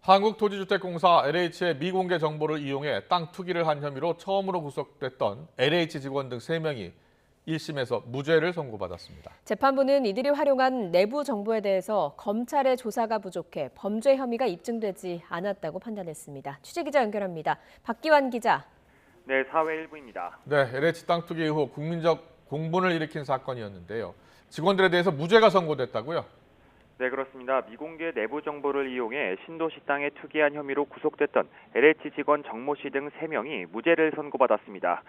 한국토지주택공사 LH의 미공개 정보를 이용해 땅 투기를 한 혐의로 처음으로 구속됐던 LH 직원 등 3명이 1심에서 무죄를 선고받았습니다. 재판부는 이들이 활용한 내부 정보에 대해서 검찰의 조사가 부족해 범죄 혐의가 입증되지 않았다고 판단했습니다. 취재기자 연결합니다. 박기환 기자. 네, 사회 일부입니다. 네, LH 땅 투기 의혹 국민적 공분을 일으킨 사건이었는데요. 직원들에 대해서 무죄가 선고됐다고요? 네, 그렇습니다. 미공개 내부 정보를 이용해 신도시 땅에 투기한 혐의로 구속됐던 LH 직원 정모 씨 등 3명이 무죄를 선고받았습니다.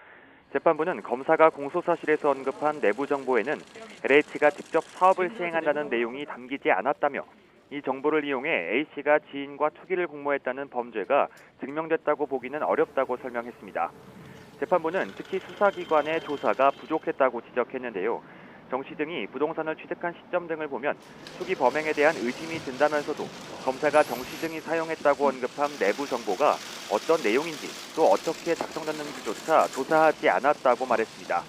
재판부는 검사가 공소사실에서 언급한 내부 정보에는 LH가 직접 사업을 시행한다는 내용이 담기지 않았다며 이 정보를 이용해 A씨가 지인과 투기를 공모했다는 범죄가 증명됐다고 보기는 어렵다고 설명했습니다. 재판부는 특히 수사기관의 조사가 부족했다고 지적했는데요. 정 씨 등이 부동산을 취득한 시점 등을 보면 투기 범행에 대한 의심이 든다면서도 검사가 정 씨 등이 사용했다고 언급한 내부 정보가 어떤 내용인지 또 어떻게 작성됐는지조차 조사하지 않았다고 말했습니다.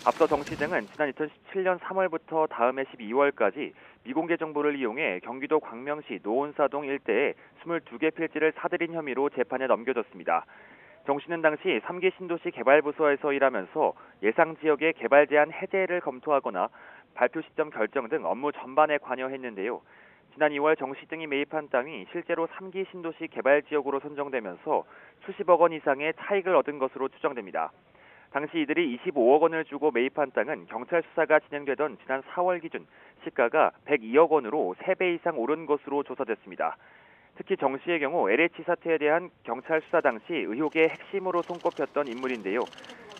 앞서 정 씨 등은 지난 2017년 3월부터 다음해 12월까지 미공개 정보를 이용해 경기도 광명시 노원사동 일대에 22개 필지를 사들인 혐의로 재판에 넘겨졌습니다. 정 씨는 당시 3기 신도시 개발부서에서 일하면서 예상 지역의 개발 제한 해제를 검토하거나 발표 시점 결정 등 업무 전반에 관여했는데요. 지난 2월 정 씨 등이 매입한 땅이 실제로 3기 신도시 개발 지역으로 선정되면서 수십억 원 이상의 차익을 얻은 것으로 추정됩니다. 당시 이들이 25억 원을 주고 매입한 땅은 경찰 수사가 진행되던 지난 4월 기준 시가가 102억 원으로 3배 이상 오른 것으로 조사됐습니다. 특히 정 씨의 경우 LH 사태에 대한 경찰 수사 당시 의혹의 핵심으로 손꼽혔던 인물인데요.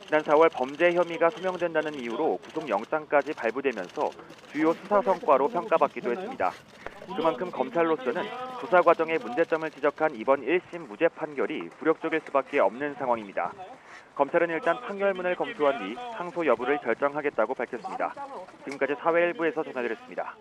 지난 4월 범죄 혐의가 소명된다는 이유로 구속영장까지 발부되면서 주요 수사 성과로 평가받기도 했습니다. 그만큼 검찰로서는 조사 과정의 문제점을 지적한 이번 1심 무죄 판결이 굴욕적일 수밖에 없는 상황입니다. 검찰은 일단 판결문을 검토한 뒤 항소 여부를 결정하겠다고 밝혔습니다. 지금까지 사회일부에서 전해드렸습니다.